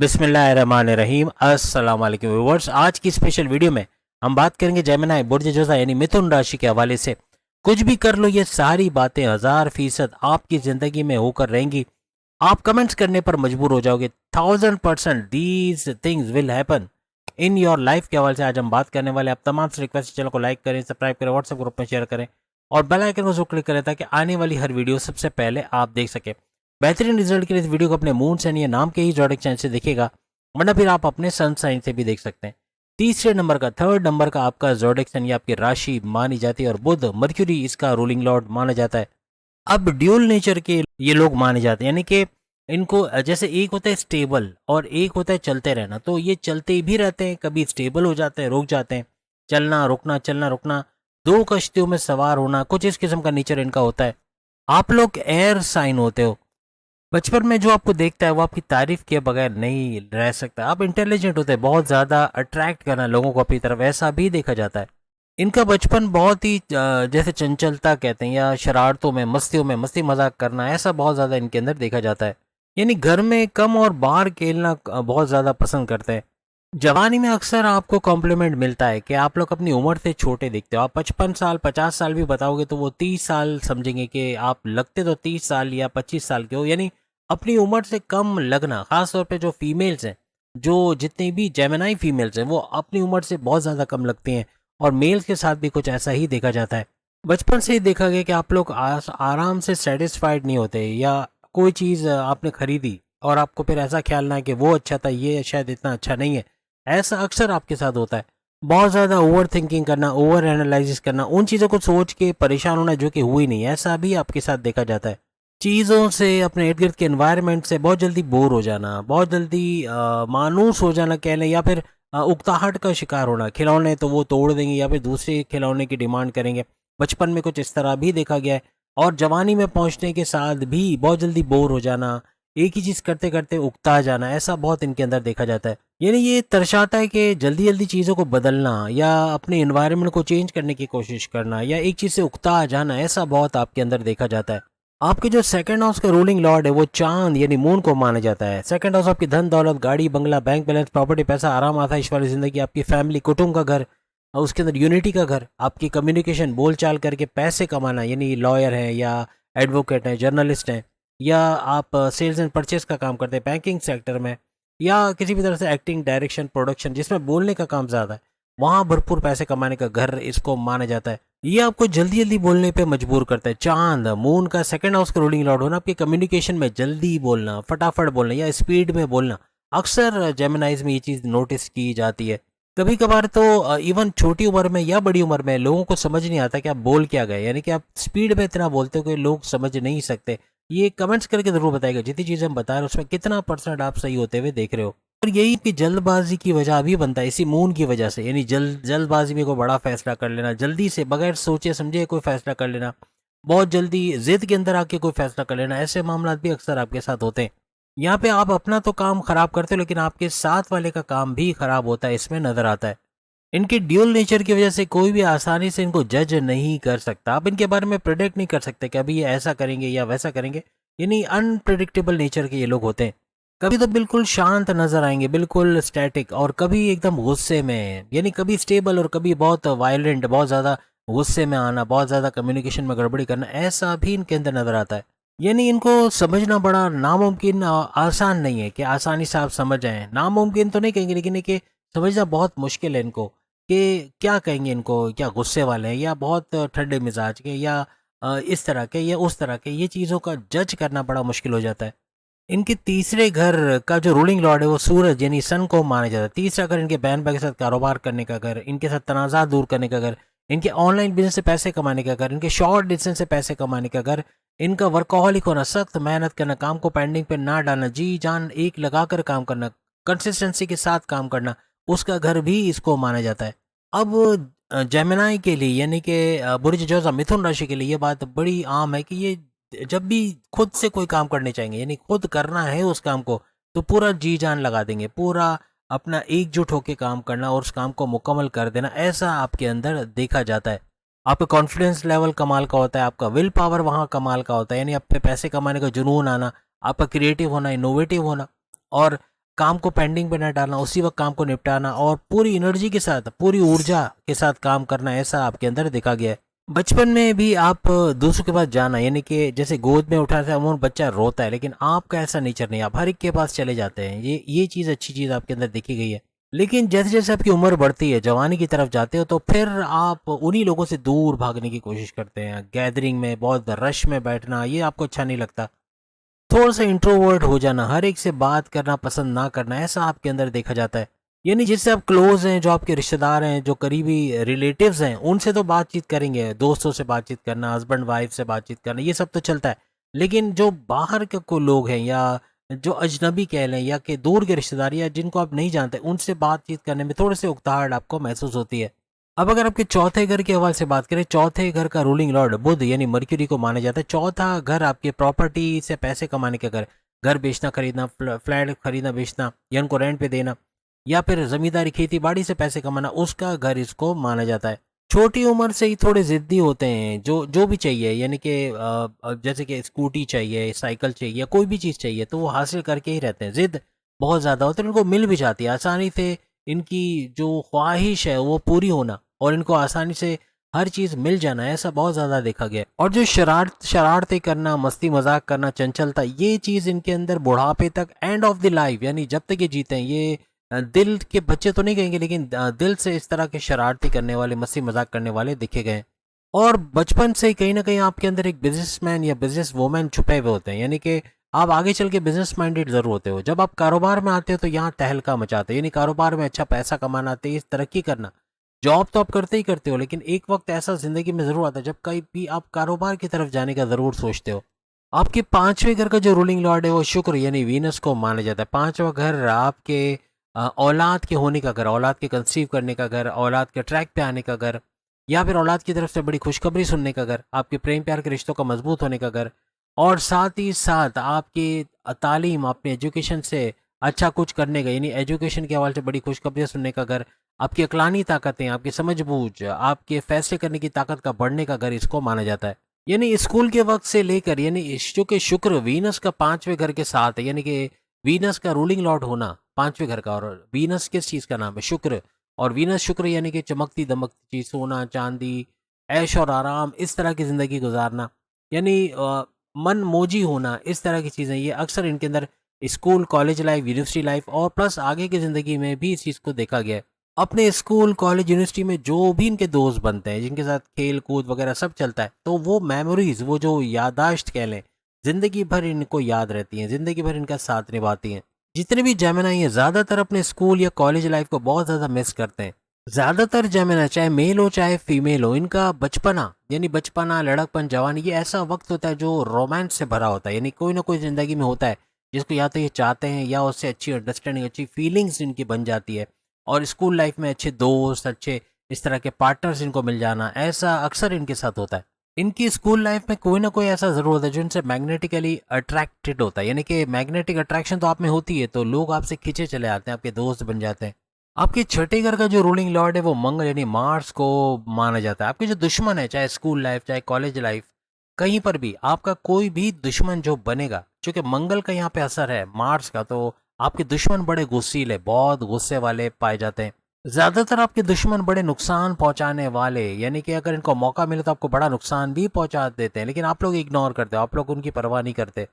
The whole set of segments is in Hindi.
बिस्मिल्लाहिर्रहमानिर्रहीम। अस्सलाम वालेकुम व्यूअर्स। आज की स्पेशल वीडियो में हम बात करेंगे जेमिनी बुर्ज जोज़ा यानी मिथुन राशि के हवाले से। कुछ भी कर लो, ये सारी बातें 1000% आपकी ज़िंदगी में होकर रहेंगी। आप कमेंट्स करने पर मजबूर हो जाओगे। 1000% these things will happen in your life के हवाले से आज हम बात करने वाले हैं। आप तमाम से रिक्वेस्ट, चैनल को लाइक करें, सब्सक्राइब करें, व्हाट्सएप ग्रुप में शेयर करें और बेल आइकन को जरूर क्लिक करें ताकि आने वाली हर वीडियो सबसे पहले आप देख सकें। बेहतरीन रिजल्ट के लिए इस वीडियो को अपने मून साइन या नाम के ही जोडिक साइन से देखिएगा, वरना फिर आप अपने सन साइन से भी देख सकते हैं। तीसरे नंबर का, थर्ड नंबर का आपका जोडिक साइन या आपकी राशि मानी जाती है और बुध मर्क्यूरी इसका रूलिंग लॉर्ड माना जाता है। अब ड्यूल नेचर के ये लोग माने जाते हैं, यानी कि इनको जैसे एक होता है स्टेबल और एक होता है चलते रहना, तो ये चलते भी रहते हैं, कभी स्टेबल हो जाते हैं, रुक जाते हैं। चलना रुकना, चलना रुकना, दो कश्तियों में सवार होना, कुछ इस किस्म का नेचर इनका होता है। आप लोग एयर साइन होते हो। बचपन में जो आपको देखता है वो आपकी तारीफ किए बगैर नहीं रह सकता। आप इंटेलिजेंट होते हैं, बहुत ज़्यादा अट्रैक्ट करना लोगों को अपनी तरफ, ऐसा भी देखा जाता है। इनका बचपन बहुत ही जैसे चंचलता कहते हैं या शरारतों में, मस्तियों में, मस्ती मजाक करना, ऐसा बहुत ज़्यादा इनके अंदर देखा जाता है। यानी घर में कम और बाहर खेलना बहुत ज़्यादा पसंद करते हैं। जवानी में अक्सर आपको कॉम्प्लीमेंट मिलता है कि आप लोग अपनी उम्र से छोटे दिखते हो। आप 55 साल 50 साल भी बताओगे तो वो 30 साल समझेंगे कि आप लगते तो 30 साल या 25 साल के हो। यानी अपनी उम्र से कम लगना, खास तौर पे जो फीमेल्स हैं, जो जितनी भी जेमिनी फीमेल्स हैं वो अपनी उम्र से बहुत ज़्यादा कम लगती हैं और मेल्स के साथ भी कुछ ऐसा ही देखा जाता है। बचपन से ही देखा गया कि आप लोग आराम से सेटिस्फाइड नहीं होते, या कोई चीज़ आपने खरीदी और आपको फिर ऐसा ख्याल ना है कि वो अच्छा था, ये शायद इतना अच्छा नहीं है। ऐसा अक्सर आपके साथ होता है। बहुत ज़्यादा ओवर थिंकिंग करना, ओवर एनालिसिस करना, उन चीज़ों को सोच के परेशान होना जो कि हुई नहीं, ऐसा भी आपके साथ देखा जाता है। चीज़ों से, अपने इर्द गिर्द के एनवायरनमेंट से बहुत जल्दी बोर हो जाना, बहुत जल्दी मायूस हो जाना कह लें, या फिर उकताहट का शिकार होना। खिलौने तो वो तोड़ देंगे या फिर दूसरे खिलौने की डिमांड करेंगे। बचपन में कुछ इस तरह भी देखा गया है। और जवानी में पहुंचने के साथ भी बहुत जल्दी बोर हो जाना, एक ही चीज़ करते करते उकता जाना, ऐसा बहुत इनके अंदर देखा जाता है। यानी ये दर्शाता है कि जल्दी जल्दी चीज़ों को बदलना या अपने इन्वायरमेंट को चेंज करने की कोशिश करना या एक चीज़ से उकता जाना, ऐसा बहुत आपके अंदर देखा जाता है। आपके जो सेकंड हाउस का रूलिंग लॉर्ड है वो चांद यानी मून को माना जाता है। सेकंड हाउस आपकी धन दौलत, गाड़ी बंगला, बैंक बैलेंस, प्रॉपर्टी, पैसा, आराम, आसाइश वाली जिंदगी, आपकी फैमिली, कुटुंब का घर और उसके अंदर यूनिटी का घर, आपकी कम्युनिकेशन, बोलचाल करके पैसे कमाना, यानी लॉयर हैं या एडवोकेट हैं, जर्नलिस्ट हैं, या आप सेल्स एंड परचेज का काम करते हैं बैंकिंग सेक्टर में, या किसी भी तरह से एक्टिंग, डायरेक्शन, प्रोडक्शन जिसमें बोलने का काम ज़्यादा है, वहाँ भरपूर पैसे कमाने का घर इसको माना जाता है। ये आपको जल्दी जल्दी बोलने पे मजबूर करता है। चांद मून का सेकंड हाउस का रूलिंग लॉर्ड होना आपके कम्युनिकेशन में जल्दी बोलना, फटाफट बोलना या स्पीड में बोलना, अक्सर जेमिनाइज में ये चीज़ नोटिस की जाती है। कभी कभार तो इवन छोटी उम्र में या बड़ी उम्र में लोगों को समझ नहीं आता कि आप बोल क्या गए, यानी कि आप स्पीड में इतना बोलते हो कि लोग समझ नहीं सकते। ये कमेंट्स करके ज़रूर बताएगा जितनी चीज़ें हम बता रहे हैं उसमें कितना परसेंट आप सही होते हुए देख रहे हो। और यही कि जल्दबाजी की वजह भी बनता है, इसी मून की वजह से, यानी जल्दबाजी में कोई बड़ा फैसला कर लेना, जल्दी से बगैर सोचे समझे कोई फैसला कर लेना, बहुत जल्दी जिद के अंदर आके कोई फैसला कर लेना, ऐसे मामला भी अक्सर आपके साथ होते हैं। यहाँ पे आप अपना तो काम खराब करते हो लेकिन आपके साथ वाले का काम भी खराब होता है, इसमें नजर आता है। इनके ड्यूल नेचर की वजह से कोई भी आसानी से इनको जज नहीं कर सकता। आप इनके बारे में प्रेडिक्ट नहीं कर सकते कि अभी ये ऐसा करेंगे या वैसा करेंगे, यानी अनप्रिडिक्टेबल नेचर के ये लोग होते हैं। कभी तो बिल्कुल शांत नजर आएंगे, बिल्कुल स्टैटिक, और कभी एकदम गुस्से में, यानी कभी स्टेबल और कभी बहुत वायलेंट, बहुत ज़्यादा गुस्से में आना, बहुत ज़्यादा कम्युनिकेशन में गड़बड़ी करना, ऐसा भी इनके अंदर नजर आता है। यानी इनको समझना बड़ा नामुमकिन, आसान नहीं है कि आसानी से आप समझ जाएं। नामुमकिन तो नहीं कहेंगे लेकिन ये समझना बहुत मुश्किल है इनको कि क्या कहेंगे इनको, क्या गुस्से वाले हैं या बहुत ठंडे मिजाज के या इस तरह के या उस तरह के, ये चीज़ों का जज करना बड़ा मुश्किल हो जाता है। इनके तीसरे घर का जो रूलिंग लॉर्ड है वो सूरज यानी सन को माना जाता है। तीसरा घर इनके बहन भाई के साथ कारोबार करने का घर, इनके साथ तनाज़ा दूर करने का घर, इनके ऑनलाइन बिजनेस से पैसे कमाने का घर, इनके शॉर्ट डिस्टेंस से पैसे कमाने का घर, इनका वर्कहोलिक होना, सख्त मेहनत करना, काम को पेंडिंग पे ना डालना, जी जान एक लगाकर काम करना, कंसिस्टेंसी के साथ काम करना, उसका घर भी इसको माना जाता है। अब जेमिनी के लिए यानी कि बुर्ज जोज़ा मिथुन राशि के लिए ये बात बड़ी आम है कि ये जब भी खुद से कोई काम करने चाहेंगे, यानी खुद करना है उस काम को, तो पूरा जी जान लगा देंगे, पूरा अपना एकजुट होकर काम करना और उस काम को मुकम्मल कर देना, ऐसा आपके अंदर देखा जाता है। आपका कॉन्फिडेंस लेवल कमाल का होता है, आपका विल पावर वहाँ कमाल का होता है, यानी आप पे पैसे कमाने का जुनून आना, आपका क्रिएटिव होना, इनोवेटिव होना, और काम को पेंडिंग पे न डालना, उसी वक्त काम को निपटाना और पूरी एनर्जी के साथ, पूरी ऊर्जा के साथ काम करना, ऐसा आपके अंदर देखा गया है। बचपन में भी आप दूसरों के पास जाना, यानी कि जैसे गोद में उठाते हैं अमूमन बच्चा रोता है, लेकिन आपका ऐसा नेचर नहीं, आप हर एक के पास चले जाते हैं। ये चीज़ अच्छी चीज़ आपके अंदर देखी गई है। लेकिन जैसे जैसे आपकी उम्र बढ़ती है, जवानी की तरफ जाते हो, तो फिर आप उन्हीं लोगों से दूर भागने की कोशिश करते हैं। गैदरिंग में बहुत रश में बैठना, ये आपको अच्छा नहीं लगता। थोड़ा सा इंट्रोवर्ट हो जाना, हर एक से बात करना पसंद ना करना, ऐसा आपके अंदर देखा जाता है। यानी जिससे आप क्लोज हैं, जो आपके रिश्तेदार हैं, जो करीबी रिलेटिव्स हैं, उनसे तो बातचीत करेंगे, दोस्तों से बातचीत करना, हस्बैंड वाइफ से बातचीत करना, ये सब तो चलता है। लेकिन जो बाहर के को लोग हैं, या जो अजनबी कह लें, या कि दूर के रिश्तेदार या जिनको आप नहीं जानते, उनसे बातचीत करने में थोड़ी सी उकताहट आपको महसूस होती है। अब अगर आपके चौथे घर के हवाले से बात करें, चौथे घर का रूलिंग लॉर्ड बुध यानी मर्क्यूरी को माना जाता है। चौथा घर आपके प्रॉपर्टी से पैसे कमाने का घर, घर बेचना खरीदना, फ्लैट खरीदना बेचना, या उनको रेंट पे देना, या फिर जमींदारी खेती बाड़ी से पैसे कमाना, उसका घर इसको माना जाता है। छोटी उम्र से ही थोड़े जिद्दी होते हैं, जो जो भी चाहिए, यानी कि जैसे कि स्कूटी चाहिए, साइकिल चाहिए, कोई भी चीज़ चाहिए तो वो हासिल करके ही रहते हैं। जिद बहुत ज़्यादा होती है, उनको मिल भी जाती है आसानी से। इनकी जो ख्वाहिश है वो पूरी होना, और इनको आसानी से हर चीज़ मिल जाना, ऐसा बहुत ज़्यादा देखा गया है। और जो शरारतें करना, मस्ती मजाक करना, चंचलता, ये चीज़ इनके अंदर बुढ़ापे तक, एंड ऑफ द लाइफ, यानी जब तक ये जीते हैं, ये दिल के बच्चे तो नहीं कहेंगे, लेकिन दिल से इस तरह के शरारती करने वाले, मस्ती मजाक करने वाले दिखे गए। और बचपन से ही कहीं ना कहीं आपके अंदर एक बिजनेसमैन या बिजनेस वोमैन छुपे हुए होते हैं, यानी कि आप आगे चल के बिजनेस माइंडेड जरूर होते हो। जब आप कारोबार में आते हो तो यहाँ तहलका मचाते हो, यानी कारोबार में अच्छा पैसा कमाना, तेज तरक्की करना। जॉब तो आप करते ही करते हो, लेकिन एक वक्त ऐसा जिंदगी में जरूर आता है जब कहीं भी आप कारोबार की तरफ जाने का जरूर सोचते हो। आपके पांचवें घर का जो रूलिंग लॉर्ड है वो शुक्र यानी वीनस को माना जाता है। पांचवा घर आपके औलाद के होने का घर, औलाद के कंसीव करने का घर, औलाद के ट्रैक पे आने का घर, या फिर औलाद की तरफ से बड़ी खुशखबरी सुनने का घर, आपके प्रेम प्यार के रिश्तों का मजबूत होने का घर, और साथ ही साथ आपकी तालीम, अपने एजुकेशन से अच्छा कुछ करने का, यानी एजुकेशन के हवाले से बड़ी खुशखबरियाँ सुनने का घर, आपकी अकलानी ताकतें, आपकी समझबूझ, आपके फैसले करने की ताकत का बढ़ने का घर, इसको माना जाता है। यानी स्कूल के वक्त से लेकर, यानी चूंकि शुक्र वीनस का पांचवें घर के साथ है, यानी कि वीनस का रूलिंग लॉर्ड होना पांचवें घर का, और वीनस किस चीज़ का नाम है? शुक्र। और वीनस शुक्र यानी कि चमकती दमकती चीज, सोना चांदी, ऐश और आराम, इस तरह की ज़िंदगी गुजारना, यानी मन मोजी होना, इस तरह की चीज़ें, ये अक्सर इनके अंदर school, college life, university life और प्लस आगे की ज़िंदगी में भी इस चीज़ को देखा गया है। अपने स्कूल, कॉलेज, यूनिवर्सिटी में जो भी इनके दोस्त बनते हैं, जिनके साथ खेल कूद वगैरह सब चलता है, तो वो मेमोरीज, वो जो यादाश्त कह लें, ज़िंदगी भर इनको याद रहती हैं, ज़िंदगी भर इनका साथ निभाती हैं। जितने भी जेमिनाई हैं ज़्यादातर अपने स्कूल या कॉलेज लाइफ को बहुत ज़्यादा मिस करते हैं। ज़्यादातर जेमिनाई, चाहे मेल हो चाहे फीमेल हो, इनका बचपना, यानी बचपना, लड़कपन, जवानी, ये ऐसा वक्त होता है जो रोमांस से भरा होता है। यानी कोई ना कोई ज़िंदगी में होता है जिसको या तो ये चाहते हैं, या उससे अच्छी अंडरस्टैंडिंग, अच्छी फीलिंग्स इनकी बन जाती है। और स्कूल लाइफ में अच्छे दोस्त, अच्छे इस तरह के पार्टनर्स इनको मिल जाना, ऐसा अक्सर इनके साथ होता है। इनकी स्कूल लाइफ में कोई ना कोई ऐसा ज़रूर होता है जो इनसे मैग्नेटिकली अट्रैक्टेड होता है, यानी कि मैग्नेटिक अट्रैक्शन तो आप में होती है, तो लोग आपसे खींचे चले आते हैं, आपके दोस्त बन जाते हैं। आपके छठे घर का जो रूलिंग लॉर्ड है वो मंगल यानी मार्स को माना जाता है। आपके जो दुश्मन है, चाहे स्कूल लाइफ चाहे कॉलेज लाइफ, कहीं पर भी आपका कोई भी दुश्मन जो बनेगा, क्योंकि मंगल का यहाँ पे असर है मार्स का, तो आपके दुश्मन बड़े गुस्सीले, बहुत गुस्से वाले पाए जाते हैं। ज्यादातर आपके दुश्मन बड़े नुकसान पहुंचाने वाले, यानी कि अगर इनको मौका मिले तो आपको बड़ा नुकसान भी पहुंचा देते हैं, लेकिन आप लोग इग्नोर करते हो, आप लोग उनकी परवाह नहीं करते।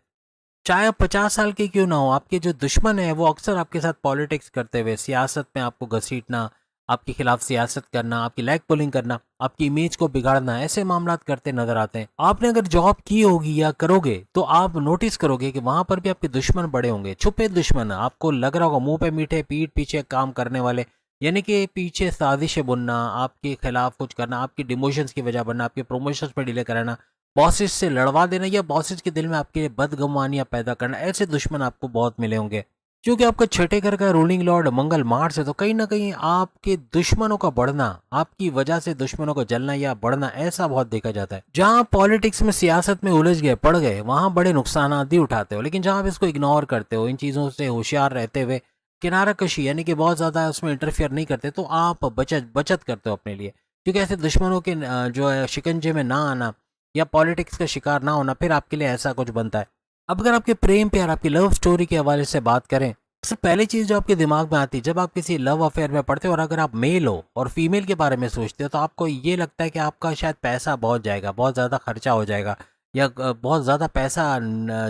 चाहे आप 50 साल के क्यों ना हो, आपके जो दुश्मन है वो अक्सर आपके साथ पॉलिटिक्स करते हुए, सियासत में आपको घसीटना, आपके खिलाफ सियासत करना, आपकी लैग पुलिंग करना, आपकी इमेज को बिगाड़ना, ऐसे मामला करते नजर आते हैं। आपने अगर जॉब की होगी या करोगे तो आप नोटिस करोगे कि वहां पर भी आपके दुश्मन बड़े होंगे, छुपे दुश्मन। आपको लग रहा होगा मुंह पे मीठे, पीठ पीछे काम करने वाले, यानी कि पीछे साजिशें बुनना, आपके खिलाफ कुछ करना, आपकी डिमोशंस की वजह बनना, आपके प्रमोशंस पर डिले कराना, बॉसेस से लड़वा देना, या बॉसेस के दिल में आपके बदगुमानियां पैदा करना, ऐसे दुश्मन आपको बहुत मिले होंगे। क्योंकि आपका छठे घर का रूलिंग लॉर्ड मंगल मार्स है, तो कहीं ना कहीं आपके दुश्मनों का बढ़ना, आपकी वजह से दुश्मनों को जलना या बढ़ना, ऐसा बहुत देखा जाता है। जहां पॉलिटिक्स में, सियासत में उलझ गए, पड़ गए, वहां बड़े नुकसान भी उठाते हो, लेकिन जहां आप इसको इग्नोर करते हो, इन चीज़ों से होशियार रहते हुए किनारा कशी, यानी कि बहुत ज़्यादा उसमें इंटरफियर नहीं करते, तो आप बचत बचत करते हो अपने लिए। क्योंकि ऐसे दुश्मनों के जो है शिकंजे में ना आना, या पॉलिटिक्स का शिकार ना होना, फिर आपके लिए ऐसा कुछ बनता है। अब अगर आपके प्रेम प्यार, आपकी लव स्टोरी के हवाले से बात करें, सबसे पहली चीज़ जो आपके दिमाग में आती है जब आप किसी लव अफेयर में पड़ते हो, और अगर आप मेल हो और फीमेल के बारे में सोचते हो, तो आपको ये लगता है कि आपका शायद पैसा बहुत जाएगा, बहुत ज़्यादा खर्चा हो जाएगा, या बहुत ज़्यादा पैसा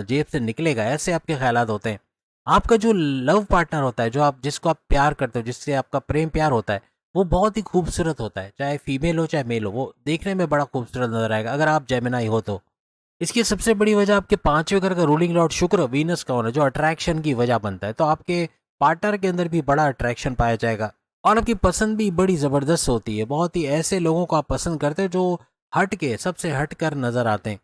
जेब से निकलेगा, ऐसे आपके ख्यालात होते हैं। आपका जो लव पार्टनर होता है, जो आप जिसको आप प्यार करते हो, जिससे आपका प्रेम प्यार होता है, वो बहुत ही खूबसूरत होता है, चाहे फीमेल हो चाहे मेल हो, वो देखने में बड़ा खूबसूरत नजर आएगा अगर आप जेमिनाई हो तो। इसकी सबसे बड़ी वजह आपके पांचवें घर का रूलिंग लॉर्ड शुक्र, वीनस का होना, जो अट्रैक्शन की वजह बनता है। तो आपके पार्टनर के अंदर भी बड़ा अट्रैक्शन पाया जाएगा, और आपकी पसंद भी बड़ी ज़बरदस्त होती है। बहुत ही ऐसे लोगों को आप पसंद करते हो जो हट के, सबसे हट कर नज़र आते हैं।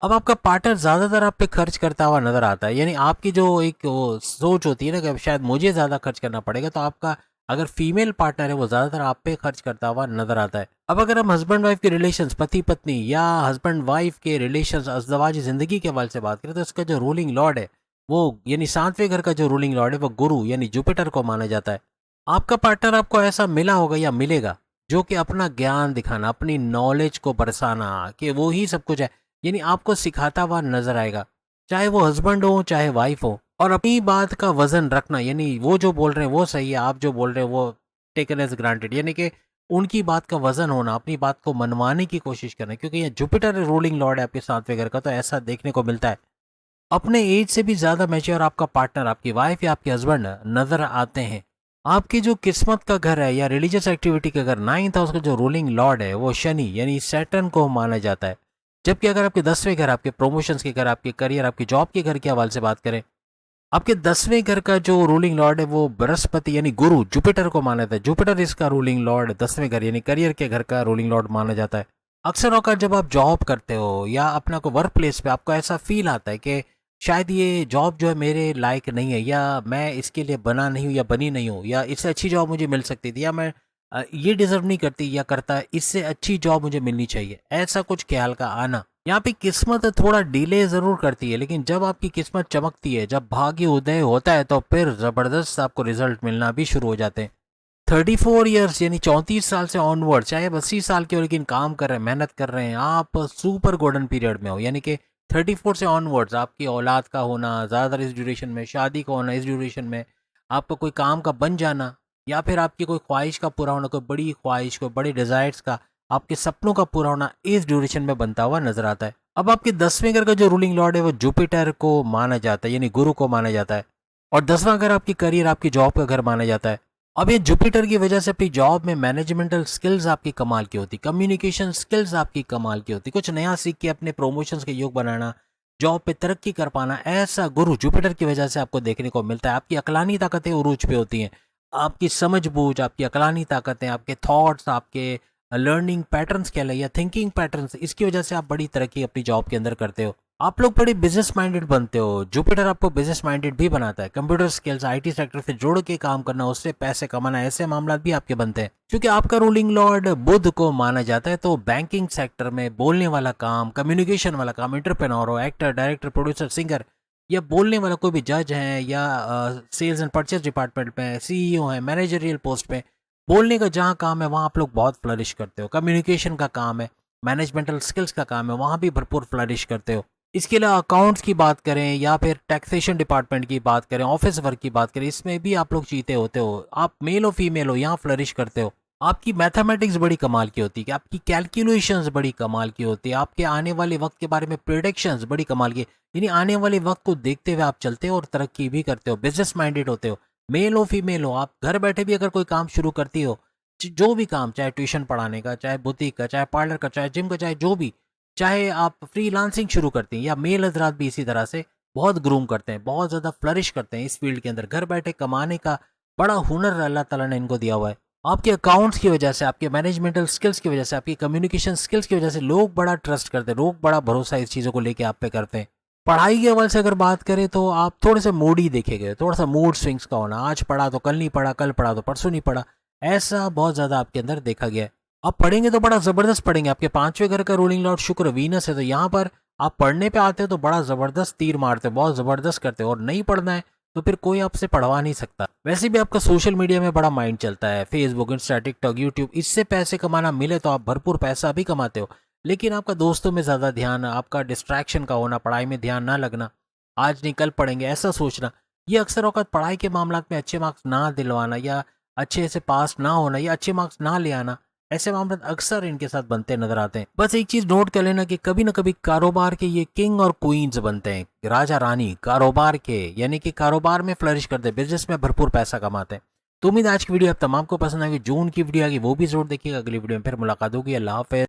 अब आपका पार्टनर ज़्यादातर आप पे खर्च करता हुआ नज़र आता है, यानी आपकी जो एक वो सोच होती है ना कि शायद मुझे ज़्यादा खर्च करना पड़ेगा, तो आपका अगर फीमेल पार्टनर है वो ज़्यादातर आप पे खर्च करता हुआ नज़र आता है। अब अगर हम हस्बैंड वाइफ के रिलेशंस, पति पत्नी या हस्बैंड वाइफ के रिलेशंस, अज़दवाजी ज़िंदगी के हवाले से बात करें, तो इसका जो रूलिंग लॉर्ड है वो, यानी सातवें घर का जो रूलिंग लॉर्ड है वो गुरु यानी जुपिटर को माना जाता है। आपका पार्टनर आपको ऐसा मिला होगा या मिलेगा जो कि अपना ज्ञान दिखाना, अपनी नॉलेज को बरसाना, कि वो ही सब कुछ है, यानी आपको सिखाता हुआ नजर आएगा, चाहे वो हस्बैंड हो चाहे वाइफ हो। और अपनी बात का वजन रखना, यानी वो जो बोल रहे हैं वो सही है, आप जो बोल रहे हैं वो टेकन एज ग्रांटेड, यानी कि उनकी बात का वजन होना, अपनी बात को मनवाने की कोशिश करना, क्योंकि ये जुपिटर रूलिंग लॉर्ड है आपके सातवें घर का, तो ऐसा देखने को मिलता है। अपने एज से भी ज़्यादा मैच्योर आपका पार्टनर, आपकी वाइफ या आपके हस्बैंड नज़र आते हैं। आपकी जो किस्मत का घर है या रिलीजियस एक्टिविटी का घर, 9th हाउस का जो रूलिंग लॉर्ड है वो शनि यानी सैटर्न को माना जाता है। जबकि अगर आपके 10वें घर, आपके प्रमोशंस के घर, आपके करियर, आपकी जॉब के घर के हवाले से बात करें, आपके 10वें घर का जो रूलिंग लॉर्ड है वो बृहस्पति यानी गुरु, जुपिटर को माना जाता है। जुपिटर इसका रूलिंग लॉर्ड 10वें घर यानी करियर के घर का रूलिंग लॉर्ड माना जाता है। अक्सर औकात जब आप जॉब करते हो या अपना को वर्क प्लेस पे आपको ऐसा फील आता है कि शायद ये जॉब जो है मेरे लायक नहीं है, या मैं इसके लिए बना नहीं हूँ या बनी नहीं हूँ, या इससे अच्छी जॉब मुझे मिल सकती थी, या मैं ये डिजर्व नहीं करती या करता, इससे अच्छी जॉब मुझे मिलनी चाहिए, ऐसा कुछ ख्याल का आना। यहाँ पे किस्मत थोड़ा डिले जरूर करती है, लेकिन जब आपकी किस्मत चमकती है, जब भाग्य उदय होता है, तो फिर जबरदस्त आपको रिजल्ट मिलना भी शुरू हो जाते हैं। 34 ईयर्स यानी 34 साल से ऑनवर्ड, चाहे आप 80 साल के हो लेकिन काम कर रहे हैं, मेहनत कर रहे हैं, आप सुपर गोल्डन पीरियड में हो, यानी कि 34 से ऑनवर्ड्स आपकी औलाद का होना ज़्यादातर इस ड्यूरेशन में, शादी का होना इस ड्यूरेशन में, आपको कोई काम का बन जाना, या फिर आपकी कोई ख्वाहिश का पूरा होना, कोई बड़ी ख्वाहिश, कोई बड़े डिज़ायर्स का, आपके सपनों का पूरा होना इस ड्यूरेशन में बनता हुआ नजर आता है। अब आपके 10वें घर का जो रूलिंग लॉर्ड है वो जुपिटर को माना जाता है, यानी गुरु को माना जाता है। और 10वां घर आपकी करियर, आपकी जॉब का घर माना जाता है। अब ये जुपिटर की वजह से अपनी जॉब में मैनेजमेंटल स्किल्स आपकी कमाल की होती, कम्युनिकेशन स्किल्स आपकी कमाल की होती, कुछ नया सीख के अपने प्रमोशंस के योग बनाना, जॉब पे तरक्की कर पाना, ऐसा गुरु जुपिटर की वजह से आपको देखने को मिलता है। आपकी अकलानी ताकतें उरूज पे होती हैं, आपकी समझ बूझ, आपकी अकलानी ताकतें, आपके थॉट्स, आपके लर्निंग पैटर्न्स कह लें या थिंकिंग पैटर्न्स, इसकी वजह से आप बड़ी तरक्की अपनी जॉब के अंदर करते हो। आप लोग बड़े बिजनेस माइंडेड बनते हो, जुपिटर आपको बिजनेस माइंडेड भी बनाता है। कंप्यूटर स्किल्स, आईटी सेक्टर से जुड़ के काम करना, उससे पैसे कमाना, ऐसे मामला भी आपके बनते हैं। क्योंकि आपका रूलिंग लॉर्ड बुध को माना जाता है, तो बैंकिंग सेक्टर में बोलने वाला काम, कम्युनिकेशन वाला काम, एंटरप्रेन्योर हो, एक्टर, डायरेक्टर, प्रोड्यूसर, सिंगर, या बोलने वाला कोई भी जज है, या सेल्स एंड परचेज डिपार्टमेंट में सीईओ है, मैनेजरियल पोस्ट पे, बोलने का जहाँ काम है वहाँ आप लोग बहुत फ्लरिश करते हो। कम्युनिकेशन का काम है, मैनेजमेंटल स्किल्स का काम है, वहाँ भी भरपूर फ्लरिश करते हो। इसके अलावा अकाउंट्स की बात करें या फिर टैक्सेशन डिपार्टमेंट की बात करें, ऑफिस वर्क की बात करें, इसमें भी आप लोग जीते होते हो। आप मेल हो फीमेल हो, यहाँ फ्लरिश करते हो। आपकी मैथमेटिक्स बड़ी कमाल की होती है, आपकी कैलकुलेशंस बड़ी कमाल की होती है, आपके आने वाले वक्त के बारे में प्रिडिक्शंस बड़ी कमाल की, यानी आने वाले वक्त को देखते हुए आप चलते हो और तरक्की भी करते हो, बिजनेस माइंडेड होते हो। मेल हो फीमेल हो, आप घर बैठे भी अगर कोई काम शुरू करती हो, जो भी काम, चाहे ट्यूशन पढ़ाने का, चाहे बुटीक का, चाहे पार्लर का, चाहे जिम का, चाहे जो भी, चाहे आप फ्रीलांसिंग शुरू करती हैं, या मेल हजरात भी इसी तरह से बहुत ग्रूम करते हैं, बहुत ज़्यादा फ्लरिश करते हैं इस फील्ड के अंदर। घर बैठे कमाने का बड़ा हुनर अल्लाह ताला ने इनको दिया हुआ है। आपके अकाउंट्स की वजह से, आपके मैनेजमेंटल स्किल्स की वजह से, आपकी कम्युनिकेशन स्किल्स की वजह से लोग बड़ा ट्रस्ट करते हैं, लोग बड़ा भरोसा इस चीज़ों को लेके आप पे करते हैं। पढ़ाई के हवाले से अगर बात करें तो आप थोड़े से मूडी देखे गए, थोड़ा सा मूड स्विंग्स का होना, आज पढ़ा तो कल नहीं पढ़ा, कल पढ़ा तो परसों नहीं पढ़ा, ऐसा बहुत ज़्यादा आपके अंदर देखा गया है। आप पढ़ेंगे तो बड़ा ज़बरदस्त पढ़ेंगे, आपके पांचवें घर का रूलिंग लॉर्ड शुक्र वीनस है, तो यहाँ पर आप पढ़ने पे आते हो तो बड़ा ज़बरदस्त तीर मारते हो, बहुत ज़बरदस्त करते हो, और नहीं पढ़ना है तो फिर कोई आपसे पढ़वा नहीं सकता। वैसे भी आपका सोशल मीडिया में बड़ा माइंड चलता है, फेसबुक, इंस्टा, टिकटॉक, यूट्यूब, इससे पैसे कमाना मिले तो आप भरपूर पैसा भी कमाते हो, लेकिन आपका दोस्तों में ज़्यादा ध्यान, आपका डिस्ट्रैक्शन का होना, पढ़ाई में ध्यान ना लगना, आज नहीं कल पढ़ेंगे ऐसा सोचना, ये अक्सर औक़ात पढ़ाई के मामलात में अच्छे मार्क्स ना दिलवाना या अच्छे से पास ना होना या अच्छे मार्क्स ना ले आना, ऐसे मामले अक्सर इनके साथ बनते नजर आते हैं। बस एक चीज नोट कर लेना कि कभी ना कभी कारोबार के ये किंग और क्वींस बनते हैं, राजा रानी कारोबार के, यानी कि कारोबार में फ्लरिश करते हैं, बिजनेस में भरपूर पैसा कमाते हैं। तो उम्मीद आज की वीडियो आप तमाम को पसंद आएगी। जून की वीडियो आएगी वो भी जरूर देखिएगा। अगली वीडियो में फिर मुलाकात होगी। अल्लाह हाफ़िज़।